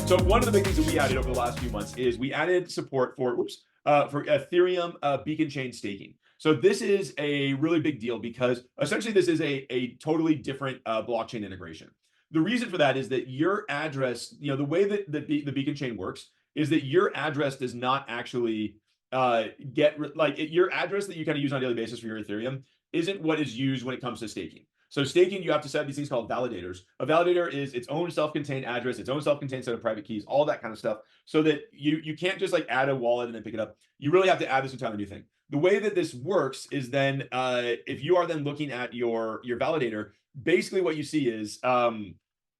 So one of the big things that we added over the last few months is we added support for Ethereum Beacon Chain staking. So this is a really big deal because essentially this is a totally different blockchain integration. The reason for that is that your address, the way that the Beacon Chain works is that your address does not actually your address that you kind of use on a daily basis for your Ethereum isn't what is used when it comes to staking. So staking, you have to set these things called validators. A validator is its own self-contained address, its own self-contained set of private keys, all that kind of stuff, so that you can't just like add a wallet and then pick it up. You really have to add this entirely new thing. The way that this works is then if you are then looking at your validator, basically what you see is, and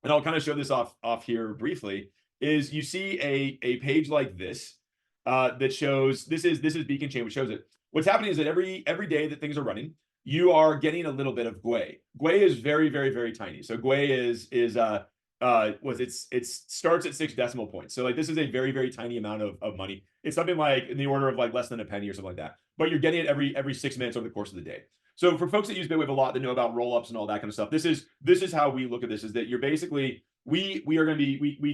I'll kind of show this off here briefly, is you see a page like this that shows this is Beacon Chain, which shows it. What's happening is that every day that things are running, you are getting a little bit of Gwei. Gwei is very, very, very tiny. So Gwei it starts at 6 decimal points. So like this is a very, very tiny amount of money. It's something like in the order of like less than a penny or something like that. But you're getting it every 6 minutes over the course of the day. So for folks that use Bitwave a lot, that know about rollups and all that kind of stuff, this is how we look at this: is that you're basically we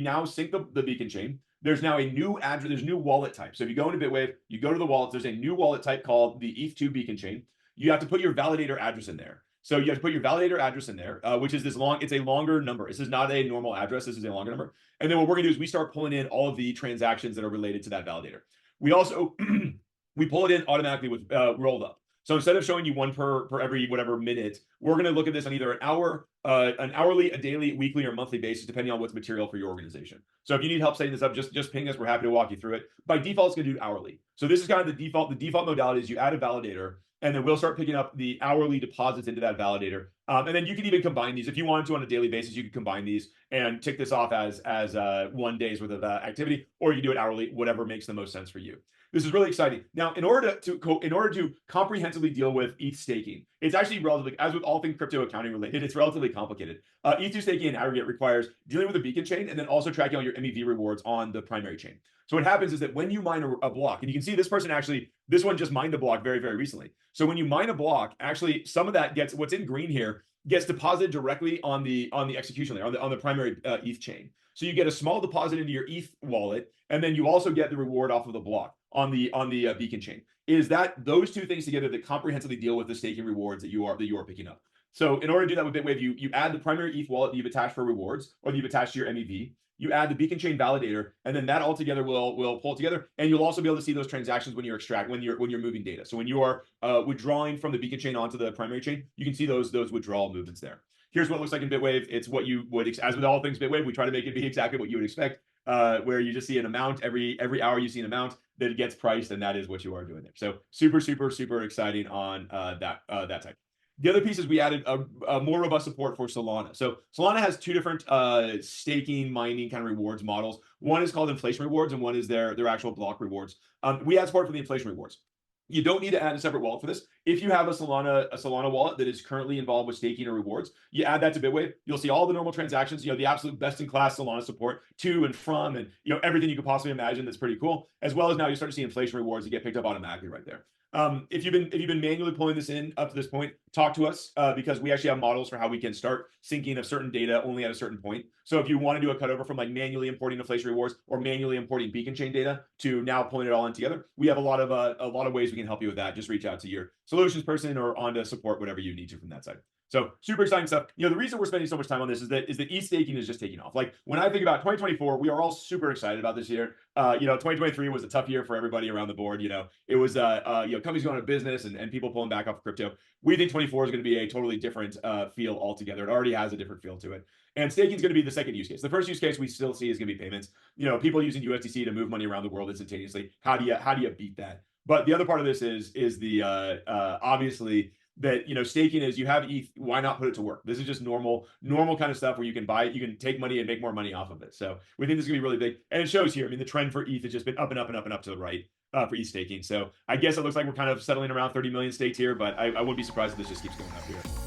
now sync the Beacon Chain. There's now a new address, there's new wallet type. So if you go into Bitwave, you go to the wallet, there's a new wallet type called the ETH Beacon Chain. You have to put your validator address in there. So you have to put your validator address in there, which is it's a longer number. This is not a normal address. This is a longer number. And then what we're gonna do is we start pulling in all of the transactions that are related to that validator. We also, we pull it in automatically with rolled up. So instead of showing you one per every whatever minute, we're going to look at this on either an hourly, a daily, weekly, or monthly basis, depending on what's material for your organization. So if you need help setting this up, just ping us. We're happy to walk you through it. By default, it's going to do hourly. So this is kind of the default. The default modality is you add a validator, and then we'll start picking up the hourly deposits into that validator. And then you can even combine these. If you wanted to on a daily basis, you could combine these and tick this off as 1 day's worth of activity, or you can do it hourly, whatever makes the most sense for you. This is really exciting. Now, in order to comprehensively deal with ETH staking, it's actually relatively, as with all things crypto accounting related, it's relatively complicated. ETH staking in aggregate requires dealing with the Beacon Chain and then also tracking all your MEV rewards on the primary chain. So what happens is that when you mine a block, and you can see this person actually, this one just mined a block very, very recently. So when you mine a block, actually some of that gets, what's in green here, gets deposited directly on the execution layer, on the primary ETH chain. So you get a small deposit into your ETH wallet, and then you also get the reward off of the block on the Beacon Chain. Is that those two things together that comprehensively deal with the staking rewards that you are picking up? So in order to do that with Bitwave, you add the primary ETH wallet that you've attached for rewards, or that you've attached to your MEV. You add the Beacon Chain validator, and then that all together will pull together, and you'll also be able to see those transactions when you're moving data. So when you are withdrawing from the Beacon Chain onto the primary chain, you can see those withdrawal movements there. Here's what it looks like in Bitwave. It's what you would, as with all things Bitwave, we try to make it be exactly what you would expect, where you just see an amount every hour. You see an amount that it gets priced, and that is what you are doing there. So super, super, super exciting on that type. The other piece is we added a more robust support for Solana. So Solana has two different staking mining kind of rewards models. One is called inflation rewards, and one is their actual block rewards. We add support for the inflation rewards. You don't need to add a separate wallet for this. If you have a Solana wallet that is currently involved with staking or rewards, you add that to Bitwave. You'll see all the normal transactions, the absolute best-in-class Solana support to and from, and everything you could possibly imagine. That's pretty cool. As well as now you start to see inflation rewards that get picked up automatically right there. If you've been manually pulling this in up to this point, talk to us because we actually have models for how we can start syncing of certain data only at a certain point. So if you want to do a cutover from like manually importing inflation rewards or manually importing Beacon Chain data to now pulling it all in together, we have a lot of ways we can help you with that. Just reach out to your solutions person or on to support whatever you need to from that side. So super exciting stuff. The reason we're spending so much time on this is that ETH staking is just taking off. Like when I think about 2024, we are all super excited about this year. 2023 was a tough year for everybody around the board. It was companies going out of business and people pulling back off crypto. We think 24 is going to be a totally different feel altogether. It already has a different feel to it. And staking is going to be the second use case. The first use case we still see is going to be payments. People using USDC to move money around the world instantaneously. How do you beat that? But the other part of this is the obviously that staking is you have ETH, why not put it to work? This is just normal kind of stuff where you can buy it, you can take money and make more money off of it. So we think this is gonna be really big, and it shows here. I mean, the trend for ETH has just been up and up and up and up to the right for ETH staking. So I guess it looks like we're kind of settling around 30 million staked here, but I wouldn't be surprised if this just keeps going up here.